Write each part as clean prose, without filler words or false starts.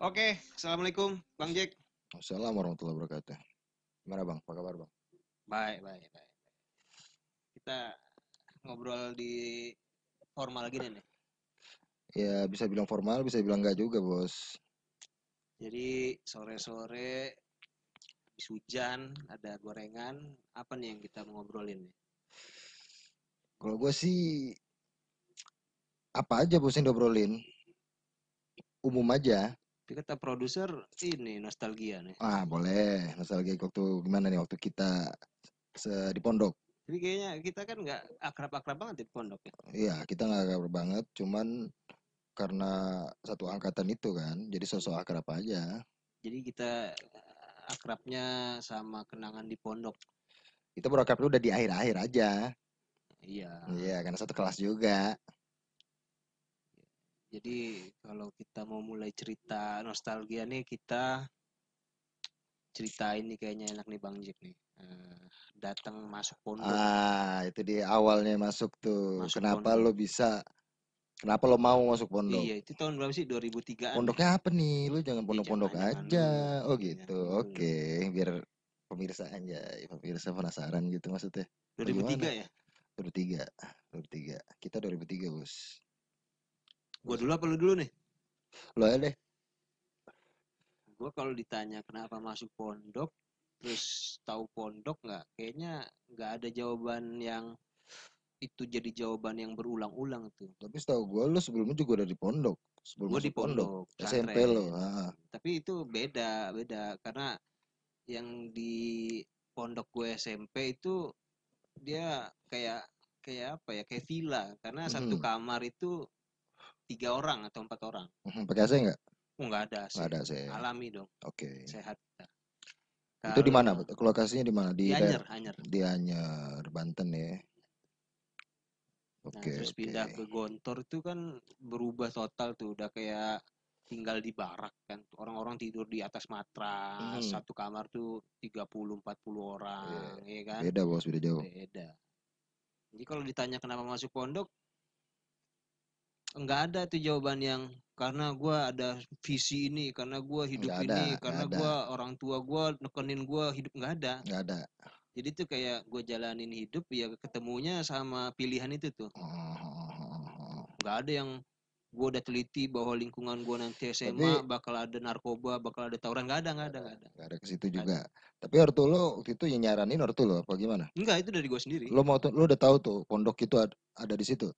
Oke, assalamualaikum, Bang Jack. Assalamualaikum warahmatullahi wabarakatuh. Gimana bang? Apa kabar bang? Baik, baik, baik. Kita ngobrol di formal gini nih. Ya bisa bilang formal, bisa bilang enggak juga bos. Jadi sore-sore habis hujan, ada gorengan. Apa nih yang kita mau ngobrolin nih? Kalau gue sih apa aja bos yang diobrolin, umum aja. Tapi kata produser ini nostalgia nih. Ah boleh. Nostalgia waktu gimana nih waktu kita di pondok. Tapi kayaknya kita kan nggak akrab-akrab banget di pondok ya. Iya kita nggak kabar banget, cuman karena satu angkatan itu kan, jadi sosok akrab aja. Jadi kita akrabnya sama kenangan di pondok. Kita berakrab udah di akhir-akhir aja. Iya. Iya karena satu kelas juga. Jadi kalau kita mau mulai cerita nostalgia nih, kita ceritain nih kayaknya enak nih Bang Jack nih. Datang masuk pondok, Itu di awalnya masuk tuh. masuk Kenapa lo pondok. bisa? Kenapa lo mau masuk pondok? Iya, itu tahun berapa sih? 2003-an ya? Pondoknya apa nih? Lu jangan Ih, pondok-pondok jangan-jangan aja. dulu. Oh Iya, gitu. dulu. Oke, biar pemirsa aja, pemirsa penasaran gitu maksudnya. Bagaimana? 2003 ya? 2003. 2003. Kita 2003, Bos. Gua Bos. dulu apa lu dulu nih? Lo aja deh. Gua kalau ditanya kenapa masuk pondok, terus tahu pondok nggak? Kayaknya nggak ada jawaban yang itu jadi jawaban yang berulang-ulang tuh. Tapi setahu gue lo sebelumnya juga udah di pondok. Sebelum Gue di masuk pondok. pondok SMP lo. pesantren, Ah. tapi itu beda beda karena yang di pondok gue SMP itu dia kayak kayak apa ya, kayak villa karena satu Mhm. kamar itu 3 orang atau 4 orang. Mhm. Pakai AC nggak? Oh, nggak ada Nggak sih, ada AC. alami dong, Oke. sehat kita. Itu di mana? Kalau Lokasinya di mana? Di di daerah Anyer Anyer. di Anyer, Banten ya. Nah, Oke, terus oke. pindah ke Gontor itu kan berubah total tuh, udah kayak tinggal di barak kan, orang-orang tidur di atas matras, Mhm. satu kamar tuh 30-40 Iya. orang, ya kan. Beda bos, beda jauh. Beda. Jadi kalau ditanya kenapa masuk pondok, nggak ada tuh jawaban yang karena gue ada visi ini, karena gue hidup Nggak ada, ini, nggak karena ada, gue orang tua gue nekenin gue hidup, nggak ada. nggak ada. Jadi tuh kayak gue jalanin hidup ya ketemunya sama pilihan itu tuh. Oh. Nggak ada yang gue udah teliti bahwa lingkungan gue nanti SMA Tapi bakal ada narkoba, bakal ada tawuran, nggak ada, nggak ada, nggak ada, nggak ada ke situ nggak juga. ada. Tapi ortu lo waktu itu yang nyaranin ortu lo apa gimana? Enggak, itu dari gue sendiri. Lo udah tahu tuh pondok itu ada di situ.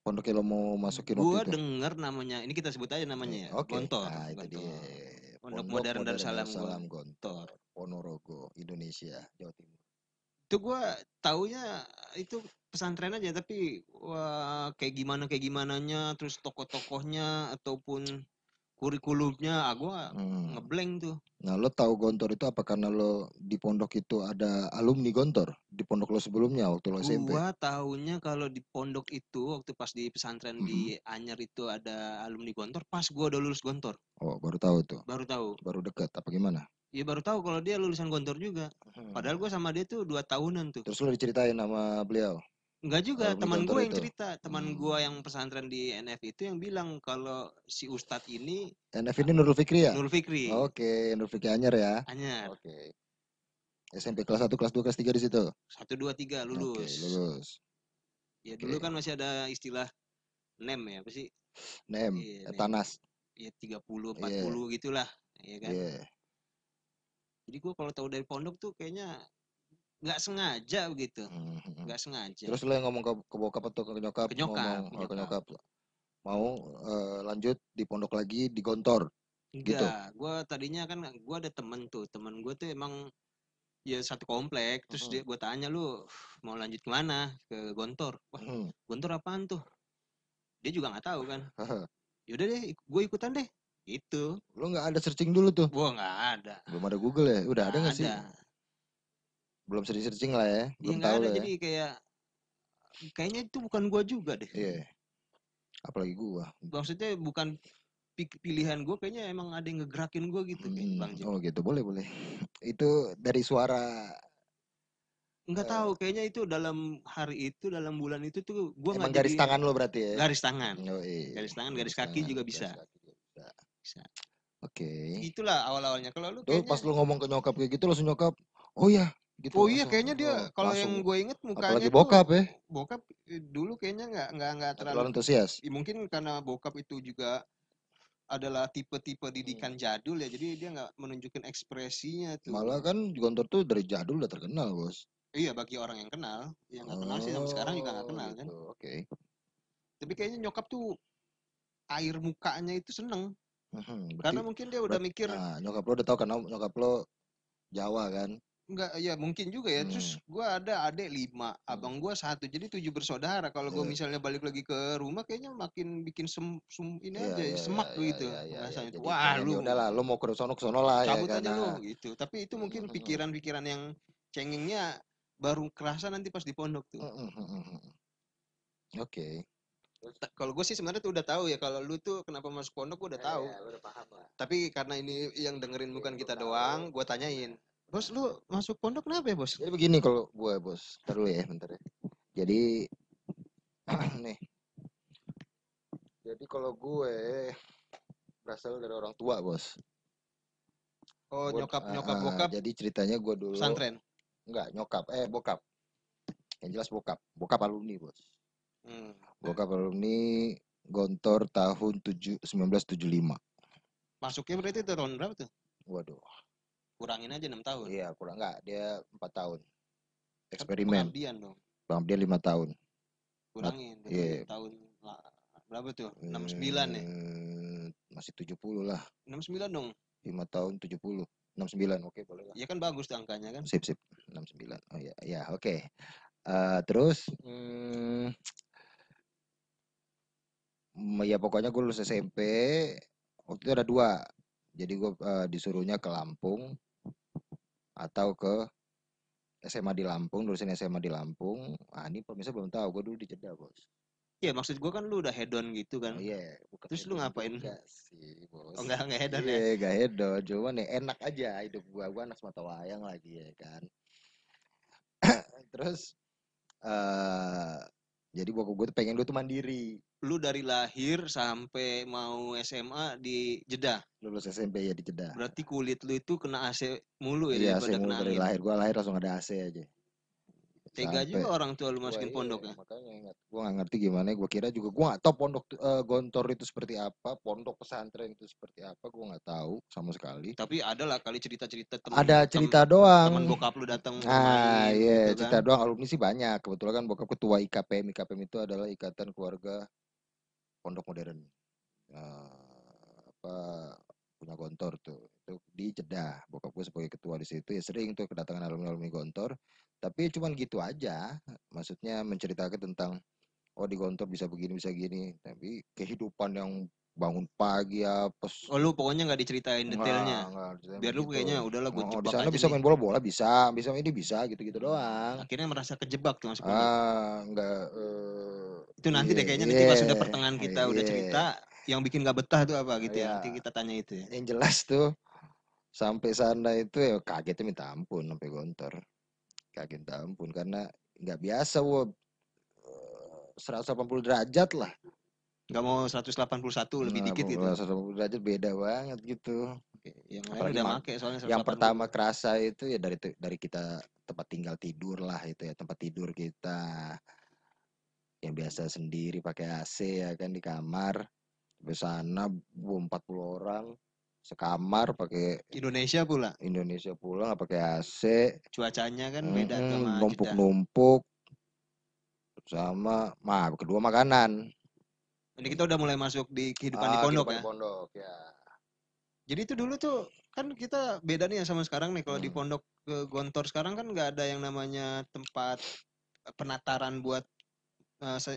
Pondok yang lo mau masukin waktu Gue itu. denger namanya, ini kita sebut aja namanya ya, Oke. Gontor, Nah, itu dia. Gontor, Pondok Pondok Modern Modern Darussalam Darussalam Gontor, Gontor. Ponorogo, Indonesia, Jawa Timur. Itu gue taunya itu pesantren aja, tapi wah kayak gimana kayak gimananya, terus tokoh-tokohnya ataupun kurikulumnya, gue Hmm. ngeblank tuh. Nah, lo tahu Gontor itu apa karena lo di pondok itu ada alumni Gontor di pondok lo sebelumnya waktu lo SMP? Gua taunya kalau di pondok itu waktu pas di pesantren di Mhm. Anyer itu ada alumni Gontor, pas gua udah lulus Gontor. Oh, baru tahu tuh. Baru tahu. Baru dekat apa gimana? Ya baru tahu kalau dia lulusan Gontor juga. Padahal Hmm. gua sama dia tuh 2 tahunan tuh. Terus lo diceritain sama beliau, Enggak juga, alumni teman Gontor gue yang itu. cerita, teman gue Hmm. yang pesantren di NF itu yang bilang kalau si Ustadz ini NF ini Nurul Fikri ya? Nur Fikri, Oke, Nurul Fikri Anyar ya. Anyar, Oke. SMP kelas 1, kelas 2, kelas 3 di situ. 1, 2, 3 Oke, lulus. lulus. Ya dulu Oke. kan masih ada istilah nem ya, apa sih? Nem, Iya, nem. Tanas. Ya 30, empat Iya, puluh gitulah, ya kan. iya. Jadi gue kalau tahu dari pondok tuh kayaknya nggak sengaja begitu, Mhm. nggak sengaja. Terus lo yang ngomong ke bokap atau ke nyokap Ke ngomong nyokap, ke ke nyokap. nyokap mau lanjut di pondok lagi di Gontor gitu. Enggak, gue tadinya kan gue ada temen tuh, temen gue tuh emang ya satu komplek. Terus Mhm. dia gue tanya, lu mau lanjut kemana? Ke Gontor. Wah, Mhm. Gontor apaan tuh? Dia juga nggak tahu kan. Yaudah deh, gue ikutan deh. Itu, Lo nggak ada searching dulu tuh? gue nggak ada, Belum ada Google ya? Udah nggak ada nggak sih? ada. Belum sering searching lah ya, Iya belum nggak tahu ada. lah ya. Jadi kayak kayaknya itu bukan gue juga deh. Iya, apalagi gua. Maksudnya bukan pilihan gue, kayaknya emang ada yang ngegerakin gue gitu kayaknya Bang Jack. Oh gitu, boleh boleh. Itu dari suara Nggak tahu, eh, kayaknya itu dalam hari itu, dalam bulan itu tuh gue emang nggak garis jadi tangan lo berarti ya? garis tangan, Oh iya, garis tangan, garis garis kaki tangan, juga garis bisa, kaki juga bisa. bisa. Oke. Itulah awal-awalnya. Kalau lu Tuh pas kayaknya, lu ngomong ke nyokap kayak gitu langsung nyokap, oh ya gitu oh iya langsung, kayaknya dia kalau yang langsung gue inget mukanya apalagi tuh bokap ya, bokap dulu kayaknya nggak nggak terlalu terlalu antusias. mungkin karena bokap itu juga adalah tipe-tipe didikan Hmm. jadul ya, jadi dia nggak menunjukkan ekspresinya Malah tuh. kan Gontor tuh dari jadul udah terkenal bos. Iya bagi orang yang kenal, yang nggak kenal sih sampai sekarang juga nggak Oh kenal kan. gitu, oke. Tapi kayaknya nyokap tuh air mukanya itu seneng, Berarti karena mungkin dia udah berat. mikir. Nah, nyokap lo udah tahu kan nyokap lo Jawa kan. Enggak, ya mungkin juga ya. Hmm. Terus gua ada adik 5, Hmm. abang gua 1, jadi 7 bersaudara. Kalau gua Ya, misalnya balik lagi ke rumah, kayaknya makin bikin ini ya, aja, ya, ya, semak ya, gitu ya, ya, ya. rasanya tuh. Jadi Wah, pengen ya lu udahlah, lo mau ke sono lah ya cabut kan. aja lu gitu. Tapi itu mungkin pikiran-pikiran yang cengengnya baru kerasa nanti pas di pondok tuh. Oke. Kalau gue sih sebenarnya tuh udah tahu ya, kalau lu tuh kenapa masuk pondok gue udah tahu. Ya, lo udah paham lah. Tapi karena ini yang dengerin Iya, bukan belum kita tahu. doang, gue tanyain. Bos, lu masuk pondok kenapa ya, Bos? Jadi begini kalau gue bos, ntar dulu ya, bentar ya. Jadi nih, jadi kalau gue berasal dari orang tua bos. Oh, Gue, nyokap bokap jadi ceritanya gue dulu pesantren. enggak nyokap, bokap. Yang jelas bokap alumni bos. Hmm. Bokap alumni Gontor tahun 1975. Masuknya berarti itu tahun berapa tuh? Waduh, Kurangin aja 6 tahun. iya kurang enggak, dia 4 tahun. Kan Eksperimen, pengabdian dong. dia 5 tahun. Kurangin berarti Iya, tahun berapa tuh? 69 ya? masih 70 lah. 69 dong. 5 tahun 70. 69, oke boleh lah. Iya kan bagus tuh angkanya kan? Sip, 69. Oh ya, ya oke. Terus, ya pokoknya gue lulus SMP, waktu itu ada 2. Jadi gue disuruhnya ke Lampung atau ke SMA di Lampung, lulusin SMA di Lampung. Ini pemirsa belum tahu, gue dulu di Jeddah bos. Iya maksud gua kan lu udah hedon gitu kan. Oh iya, bukan Terus lu hedon ngapain? juga sih bos. Oh enggak hedon ya? Iya, gak hedon, cuman nih enak aja hidup gue anak semata wayang lagi ya kan. Terus jadi bokap gue tuh pengen gue tuh mandiri. Lu dari lahir sampai mau SMA di Jeddah. Lulus SMP ya di Jeddah. Berarti kulit lu itu kena AC mulu ya Iya, daripada saya kena dari angin. lahir, gue lahir langsung ada AC aja. Tega Sampai, juga orang tua lu wah masukin iya, pondok ya. makanya gue gak ngerti gimana. Gue kira juga gue gak tahu pondok Gontor itu seperti apa, pondok pesantren itu seperti apa, gue gak tahu sama sekali. Tapi ada lah kali cerita-cerita Ada cerita doang. teman bokap lu datang Ah bermain iya, gitu cerita kan. doang. Alumni sih banyak. Kebetulan kan bokap ketua IKPM. IKPM itu adalah Ikatan Keluarga Pondok Modern. Apa punya Gontor tuh itu di Jeddah. Bokap gue sebagai ketua di situ ya sering tuh kedatangan alumni Gontor. Tapi cuman gitu aja. Maksudnya menceritakan tentang oh di Gontor bisa begini bisa gini. Tapi kehidupan yang bangun pagi apa Oh lu pokoknya nggak diceritain detailnya. enggak Biar lu begitu. kayaknya udahlah gue Di jebak sana aja bisa nih. main bola bisa, bisa ini bisa gitu-gitu doang. Akhirnya merasa kejebak tuh masuk pondok. Enggak Itu nanti iya deh kayaknya nanti pas iya sudah pertengahan kita udah iya. cerita yang bikin gak betah tuh apa gitu ya. Ya, Nanti kita tanya itu ya. yang jelas tuh sampai sana itu ya kagetnya minta ampun sampai Gontor. Kaget minta ampun karena nggak biasa 180 derajat lah. Gak mau 181 lebih Nah, dikit gitu. 180 derajat beda banget gitu. Oke, yang lain Apalagi udah make soalnya yang 180. pertama kerasa itu ya dari kita tempat tinggal tidur lah itu ya tempat tidur kita yang biasa sendiri pakai AC ya kan di kamar. Di sana 40 orang sekamar pakai Indonesia pula. Indonesia pulang nggak pakai AC. Cuacanya kan beda sama Jeddah. Numpuk-numpuk sama kedua makanan. Ini kita udah mulai masuk di kehidupan di pondok ya. Kehidupan di pondok ya. Jadi itu dulu tuh kan kita beda nih sama sekarang nih. Kalau di pondok ke Gontor sekarang kan nggak ada yang namanya tempat penataran buat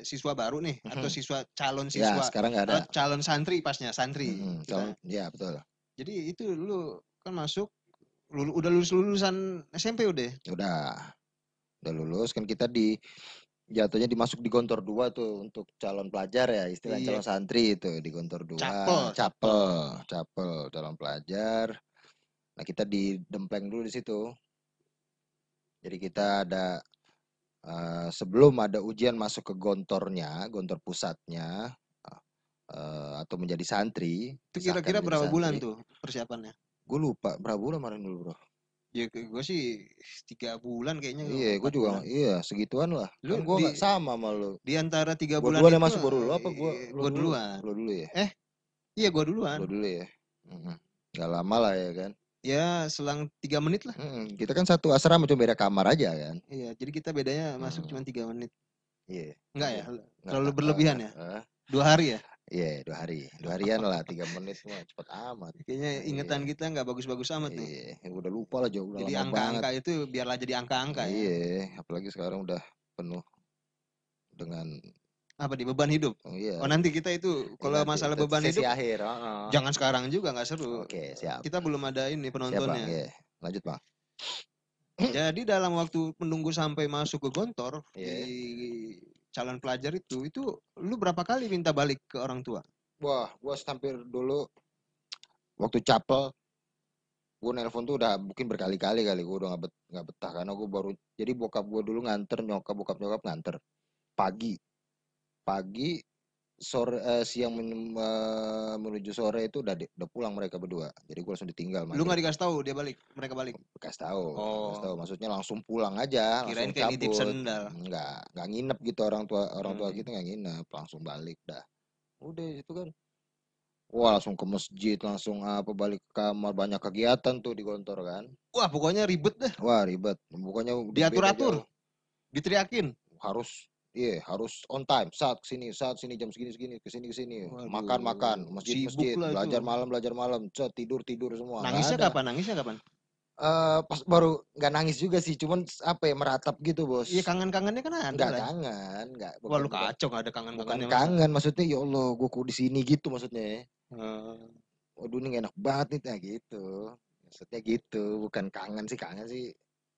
siswa baru nih atau calon Ya, siswa sekarang nggak ada. atau calon santri pasnya santri. Ya betul. Jadi itu dulu kan masuk udah lulusan SMP udah. Udah lulus kan kita jatuhnya dimasuk di Gontor 2 tuh untuk calon pelajar ya istilah calon santri itu di Gontor 2 capel calon pelajar. Nah kita didempleng dulu di situ. Jadi kita ada sebelum ada ujian masuk ke Gontornya, Gontor pusatnya, atau menjadi santri. Itu kira-kira berapa bulan tuh persiapannya? Gue lupa berapa bulan kemarin dulu bro. Ya gue sih 3 bulan kayaknya. Iya, gue juga iya segituan lah. Lu kan gue nggak sama sama lu. Di antara 3 bulan duluan itu masuk baru lu apa gue duluan. Lu dulu ya? Iya gue duluan. Lu dulu ya. Gak lama lah ya kan. Ya selang 3 menit lah. Kita kan satu asrama cuma beda kamar aja kan. Iya, jadi kita bedanya masuk cuma 3 menit. Iya. Enggak ya? Terlalu berlebihan ya? 2 hari ya? Iya, 2 hari. 2 harian lah, 3 menit mah cepet amat. Kayaknya ingatan kita nggak bagus-bagus amat nih. Iya, udah lupa lah jauh. Jadi angka-angka itu biarlah jadi angka-angka ya. Iya, apalagi sekarang udah penuh dengan apa di beban hidup. Iya. Oh nanti kita itu kalau masalah beban hidup akhir. Jangan sekarang juga, nggak seru. Oke, siap. Kita belum ada ini penontonnya. Siap, Bang. Lanjut Bang. Jadi dalam waktu menunggu sampai masuk ke Gontor di calon pelajar itu lu berapa kali minta balik ke orang tua? Wah, gua hampir dulu waktu capel gue nelpon tuh udah mungkin berkali-kali gue udah nggak betah karena gue baru jadi bokap gue dulu nganter bokap nyokap nganter pagi sore siang menuju sore itu udah pulang mereka berdua jadi gue langsung ditinggal. Lu nggak dikasih tahu mereka balik? Kasih tahu. Maksudnya langsung pulang aja. Kirain kayak nitip sendal. Nggak nginep gitu orang tua gitu nggak nginep langsung balik dah. Udah itu kan. Wah langsung ke masjid langsung balik ke kamar banyak kegiatan tuh di Gontor kan. Wah pokoknya ribet deh. Wah ribet. Pokoknya diatur-atur. Diteriakin. Harus on time. Saat sini jam segini kesini. Makan masjid belajar malam tidur semua. Nangisnya kapan? Pas baru nggak nangis juga sih, cuman meratap gitu bos. Iya kangen-kangennya kan ada. Nggak kangen, nggak. Wah lu kacau nggak ada kangen-kangennya. Bukan kangen, maksudnya ya Allah, gue kok di sini gitu maksudnya. Waduh ini gak enak banget nih, gitu. Maksudnya gitu, bukan kangen sih,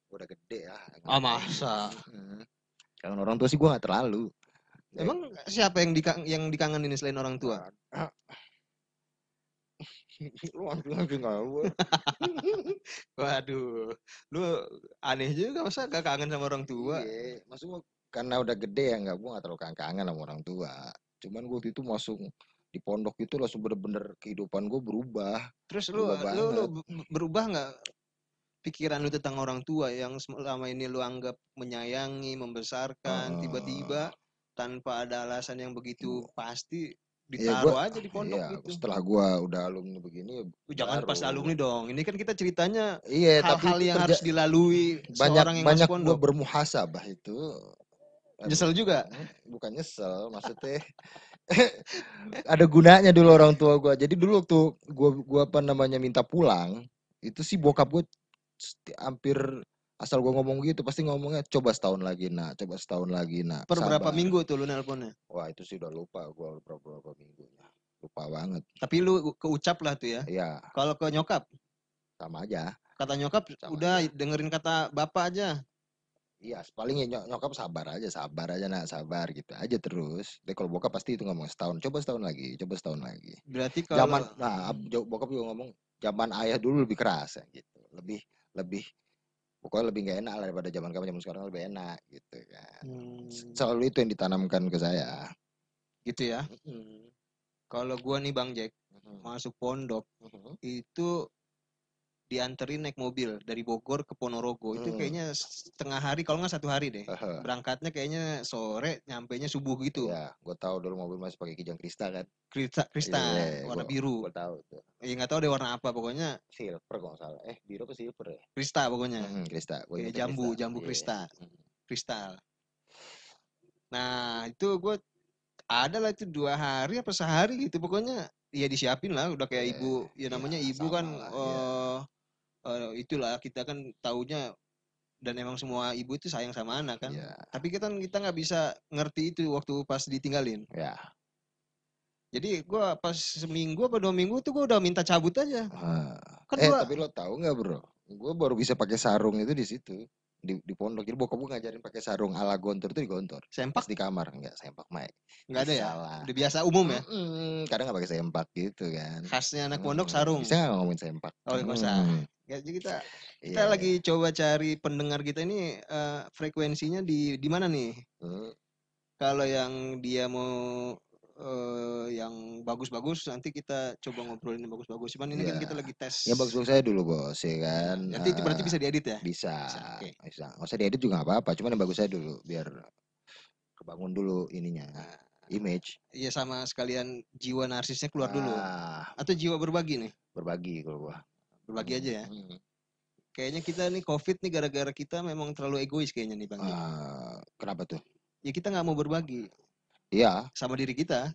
udah gede ya. Masa? Kangen orang tua sih gue nggak terlalu. Emang siapa yang dikangenin selain orang tua? Lu langsung gue. Waduh, lu aneh juga masa gak kangen sama orang tua? Iya, maksudnya karena udah gede ya gue nggak terlalu kangen sama orang tua. Cuman gue itu masuk di pondok itu langsung bener-bener kehidupan gue berubah. Terus lu berubah nggak pikiran lu tentang orang tua yang selama ini lu anggap menyayangi, membesarkan, tiba-tiba tanpa ada alasan yang begitu pasti ditaruh aja di pondok gitu. Setelah gua udah alumni begini jangan pas alumni dong. Ini kan kita ceritanya hal-hal yang harus dilalui seorang yang masuk pondok. Gua bermuhasabah itu. Nyesel juga? Bukan nyesel, maksudnya ada gunanya dulu orang tua gua. Jadi dulu waktu gua minta pulang, itu sih bokap gua hampir asal gue ngomong gitu pasti ngomongnya coba setahun lagi nak. Per berapa minggu tuh lu nelponnya? Wah itu sih udah lupa gue berapa minggunya, lupa banget. Tapi lu keucap lah tuh ya? Iya. Kalau ke nyokap? Sama aja. Kata nyokap udah dengerin kata bapak aja. Iya paling nyokap sabar aja nak, sabar gitu aja terus. Tapi kalau bokap pasti itu ngomong coba setahun lagi. Berarti kalau bokap juga ngomong zaman ayah dulu lebih keras ya, gitu, lebih pokoknya lebih nggak enak lah daripada zaman sekarang lebih enak gitu kan. Selalu itu yang ditanamkan ke saya. Gitu ya. Kalau gua nih Bang Jack masuk pondok itu dianterin naik mobil dari Bogor ke Ponorogo. Itu kayaknya setengah hari kalau nggak 1 hari deh. Berangkatnya kayaknya sore, nyampainya subuh gitu. Iya, gue tahu dulu mobil masih pakai Kijang Krista kan. Krista, warna biru. Gue tahu tuh. Iya nggak tahu deh warna apa pokoknya. Silver kalau nggak salah. Biru apa silver ya? Krista pokoknya. Krista. Kayak jambu Krista. Kristal. Nah itu gue ada lah itu 2 hari apa sehari gitu pokoknya. Ya disiapin lah udah kayak ibu. Ya namanya ibu kan. Itulah kita kan taunya dan emang semua ibu itu sayang sama anak kan. Tapi kita nggak bisa ngerti itu waktu pas ditinggalin. Jadi gue pas seminggu apa 2 minggu tuh gue udah minta cabut aja. Tapi lo tahu nggak bro? Gue baru bisa pakai sarung itu di situ di pondok. Jadi bokap gue ngajarin pakai sarung ala Gontor itu di Gontor. Sempak di kamar enggak sempak Mike. Enggak ada ya. Udah biasa umum ya. Kadang nggak pakai sempak gitu kan. Khasnya anak pondok sarung. Bisa nggak ngomongin sempak? Oh nggak usah. Jadi kita lagi coba cari pendengar kita ini frekuensinya di mana nih? Kalau yang dia mau yang bagus-bagus nanti kita coba ngobrolin yang bagus-bagus. Cuman ini kan kita lagi tes. Yang bagus-bagus saya dulu bos, ya kan. Nanti itu berarti bisa diedit ya? Bisa. Okay. Bisa. Nggak usah diedit juga nggak apa-apa. Cuman yang bagus saya dulu, biar kebangun dulu ininya, image. Iya sama sekalian jiwa narsisnya keluar dulu. Atau jiwa berbagi nih? Berbagi kalau gua. Berbagi aja ya. Kayaknya kita nih COVID nih gara-gara kita memang terlalu egois kayaknya nih Bang. Kenapa tuh? Ya kita nggak mau berbagi. Iya. Sama diri kita.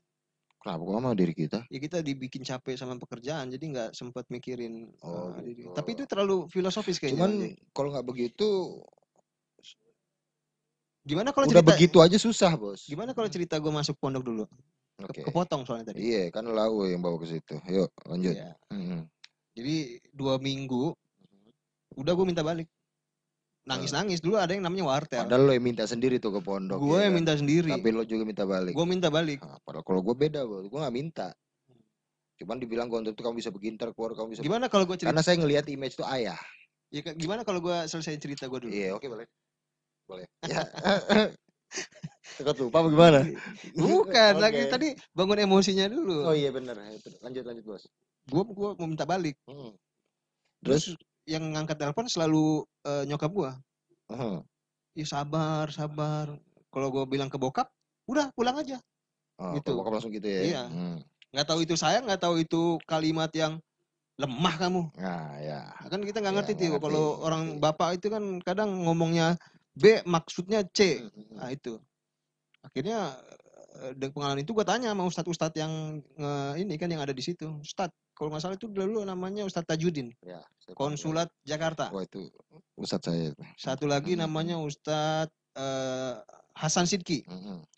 Kenapa kok sama diri kita? Ya kita dibikin capek sama pekerjaan, jadi nggak sempat mikirin diri. Gitu. Tapi itu terlalu filosofis kayaknya. Cuman kalau nggak begitu, gimana kalau udah cerita, begitu aja susah bos. Gimana kalau cerita gue masuk pondok dulu? Kepotong soalnya tadi. Iya kan lau yang bawa ke situ. Yuk lanjut. Iya. Jadi 2 minggu udah gue minta balik. Nangis-nangis dulu ada yang namanya wartel. Padahal lo yang minta sendiri tuh ke pondok. Gue yang minta sendiri. Tapi lo juga minta balik. Gue minta balik. Padahal kalau gue beda bos, gue nggak minta. Cuman dibilang gontor itu kamu bisa begini, keluar kamu bisa. Gimana kalau gue cerita? Karena saya ngelihat image tuh ayah. Ya gimana kalau gue selesai cerita gue dulu? Iya oke boleh. Ya. Takut lupa apa gimana? Bukan lagi tadi bangun emosinya dulu. Oh iya benar. Lanjut bos. Gue mau minta balik. Terus yang ngangkat telepon selalu nyokap gue. Ya sabar. Kalau gue bilang ke bokap, udah pulang aja. Gitu. Bokap langsung gitu ya. Iya. Nggak tahu itu sayang, nggak tahu itu kalimat yang lemah kamu. Nah ya. Kan kita nggak ngerti tuh. Kalau orang bapak itu kan kadang ngomongnya B maksudnya C. Nah itu. Akhirnya dengan pengalaman itu gue tanya sama ustadz yang ini kan yang ada di situ. Ustadz, kalau nggak salah itu dulu namanya Ustadz Tajudin. Ya, Konsulat Jakarta. Oh itu ustadz saya. Satu lagi namanya Ustadz Hasan Sidki.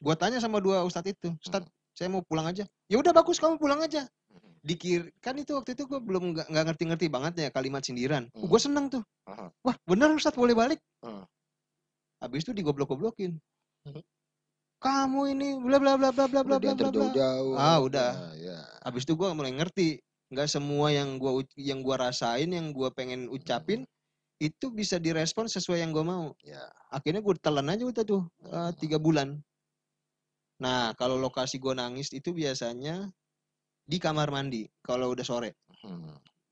Gue tanya sama 2 ustadz itu. Ustadz, saya mau pulang aja. Ya udah bagus kamu pulang aja. Kan itu waktu itu gue belum nggak ngerti banget ya kalimat sindiran. Gue seneng tuh. Wah bener Ustadz boleh balik. Habis itu digoblok-goblokin. Kamu ini bla bla bla bla bla bla bla bla. Udah. Ya. Habis itu gue mulai ngerti. Nggak semua yang gua rasain, yang gue pengen ucapin itu bisa direspon sesuai yang gue mau. Ya. Akhirnya gue telan aja udah tuh 3 bulan. Nah kalau lokasi gue nangis itu biasanya di kamar mandi kalau udah sore.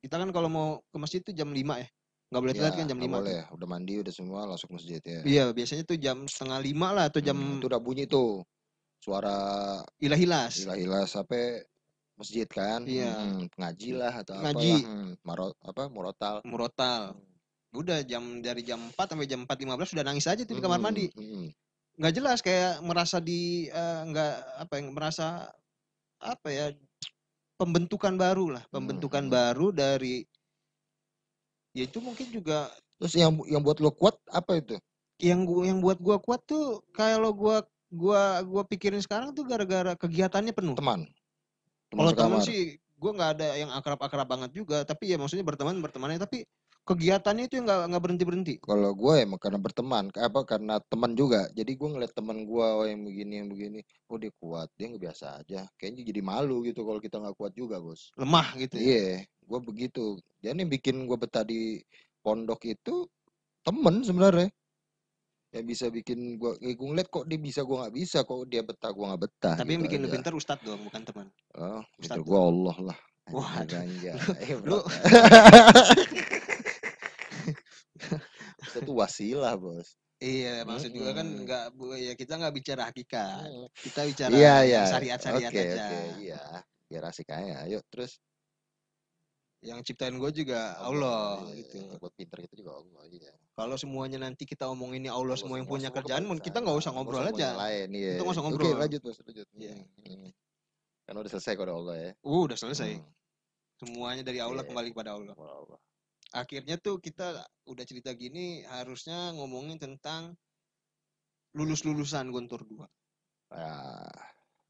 Kita kan kalau mau ke masjid itu jam 5 ya. Nggak boleh telat kan jam 5 boleh. Udah mandi udah semua langsung masjid ya. Iya biasanya tuh jam 4:30 lah atau jam itu udah bunyi tuh suara ilah-ilas sampai masjid kan. Iya. Ngaji lah atau ngaji. Murotal. Udah dari jam 4 sampai jam 4:15 sudah nangis aja tuh di kamar mandi. Nggak jelas kayak merasa merasa pembentukan baru lah, baru dari ya itu mungkin juga. Terus yang buat lo kuat apa itu? Yang buat gua kuat tuh kalau gua pikirin sekarang tuh gara-gara kegiatannya penuh. Teman kalau teman sih gua nggak ada yang akrab banget juga, tapi ya maksudnya bertemannya tapi kegiatannya itu nggak berhenti. Kalau gue emang karena berteman, karena teman juga. Jadi gue ngeliat teman gue yang begini, oh dia kuat, dia nggak biasa aja. Kayaknya jadi malu gitu kalau kita nggak kuat juga bos. Lemah gitu. Iya, gue begitu. Jadi yang bikin gue betah di pondok itu temen sebenarnya. Yang bisa bikin gue ngeliat kok dia bisa, gue nggak bisa, kok dia betah, gue nggak betah. Tapi gitu yang bikin lu pintar ustadz dong, bukan teman. Oh, ustadz gue Allah lah. Wah, ganja. Itu wasilah bos. Iya maksud juga kan kita nggak bicara hakikat, kita bicara syariat aja. Iya biar asik aja. Yuk terus yang ciptain gue juga Allah gitu. Buat pinter itu juga Allah. Iya. Kalau semuanya nanti kita omongin Allah semua yang punya kerjaan, kita nggak usah ngobrol aja. Kita nggak usah ngobrol. Oke lanjut bos lanjut. Kan udah selesai kalau Allah ya. Udah selesai. Semuanya dari Allah kembali kepada Allah. Akhirnya tuh kita udah cerita gini harusnya ngomongin tentang lulusan Gontor 2.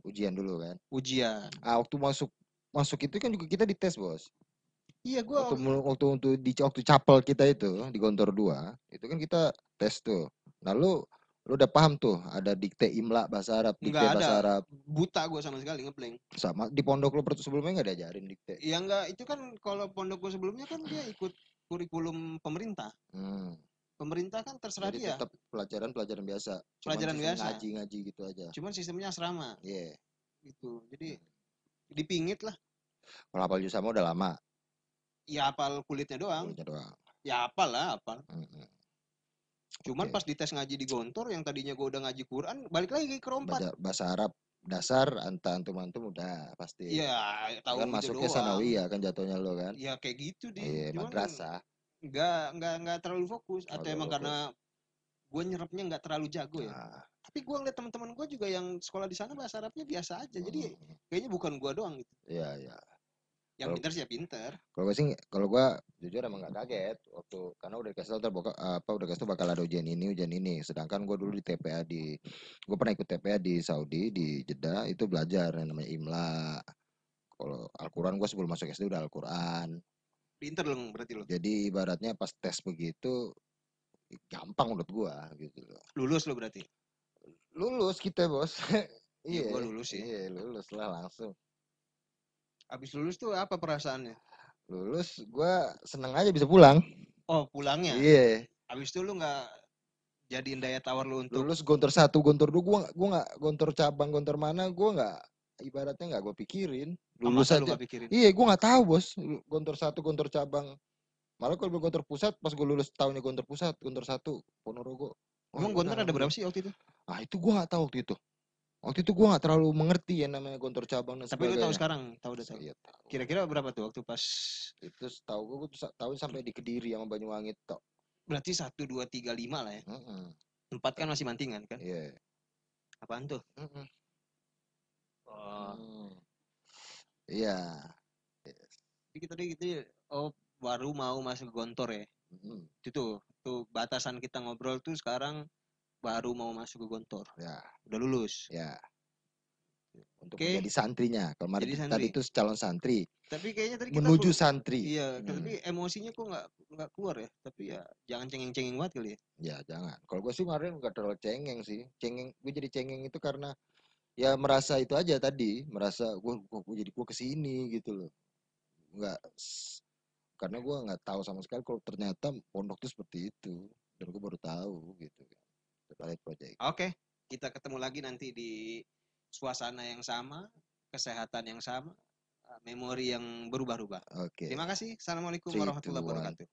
Ujian dulu kan. Ujian. Waktu masuk itu kan juga kita dites bos. Iya gua waktu capel kita itu di Gontor 2 itu kan kita tes tuh. Nah lu udah paham tuh ada dikte imla bahasa Arab, bahasa Arab. Buta gue sama sekali ngeblank. Sama di pondok lo sebelumnya nggak diajarin dikte? Iya enggak, itu kan kalau pondok gue sebelumnya kan dia ikut kurikulum pemerintah. Pemerintah kan terserah dia. Tetap pelajaran biasa. Pelajaran biasa. Ngaji gitu aja. Cuman sistemnya asrama. Iya. gitu. Jadi dipingit lah. Kalau hafal juz amma udah lama. Ya hafal kulitnya doang. Ya hafal lah, hafal. Cuman pas dites ngaji di Gontor yang tadinya gue udah ngaji Quran, balik lagi ke rompat. Bahasa Arab dasar antum udah pasti. Iya, tahu kan gitu masuknya doang. sanawiyah kan jatuhnya lo kan. Iya kayak gitu deh. Iya, madrasah. Enggak terlalu fokus atau emang karena gue nyerapnya nggak terlalu jago ya. Tapi gue ngeliat teman-teman gue juga yang sekolah di sana bahasa Arabnya biasa aja. Jadi kayaknya bukan gue doang gitu. Iya. Yang pintar sih ya pintar. Kalau gue jujur emang gak kaget waktu karena udah dikasih tahu udah kasih tahu bakal ada ujian ini. Sedangkan gue dulu gue pernah ikut TPA di Saudi di Jeddah itu belajar yang namanya imla. Kalau Al-Quran gue sebelum masuk SD udah Al-Quran. Pintar dong berarti lo. Jadi ibaratnya pas tes begitu gampang menurut gue gitu loh. Lulus lo berarti? Lulus kita bos. Iya gue lulus sih. Iya lulus lah langsung. Abis lulus tuh apa perasaannya? Lulus gue seneng aja bisa pulang. Oh pulangnya? Iya. Abis itu lu nggak jadiin daya tawar lu untuk lulus Gontor 1, Gontor 2, gue nggak Gontor cabang, Gontor mana gue nggak ibaratnya nggak gue pikirin. Lulus aja. Iya gue nggak tahu bos. Gontor 1, Gontor cabang. Malah kalau Gontor pusat pas gue lulus tahunnya Gontor pusat, Gontor 1 Ponorogo. Emang Gontor ada berapa sih waktu itu? Ah itu gue nggak tahu waktu itu. Waktu itu gue nggak terlalu mengerti ya namanya Gontor cabang dan sebagainya. Tapi lu tahu sekarang, tahu. Iya, tahu. Kira-kira berapa tuh waktu pas? Itu tahu gue tahu sampai di Kediri sama Banyuwangi tok. Berarti 1, 2, 3, 5 lah ya. 4 kan masih mantingan kan? Iya. Apaan tuh? Iya. Jadi kita gitu baru mau masuk Gontor ya. Itu tuh batasan kita ngobrol tuh sekarang baru mau masuk ke Gontor. Ya. Udah lulus. Ya. Untuk menjadi santrinya. Kalau tadi itu calon santri. Tapi kayaknya tadi kita menuju santri. Iya, tapi emosinya kok nggak keluar ya. Tapi ya jangan cengeng-cengeng banget kali ya. Ya jangan. Kalau gue sih kemarin nggak terlalu cengeng sih. Gue jadi cengeng itu karena ya merasa itu aja tadi. Merasa gue jadi gue kesini gitu loh. Karena gue nggak tahu sama sekali kalau ternyata pondok itu seperti itu. Dan gue baru tahu gitu kan. Oke, kita ketemu lagi nanti di suasana yang sama, kesehatan yang sama, memori yang berubah-ubah. Oke. Terima kasih. Assalamualaikum warahmatullahi wabarakatuh.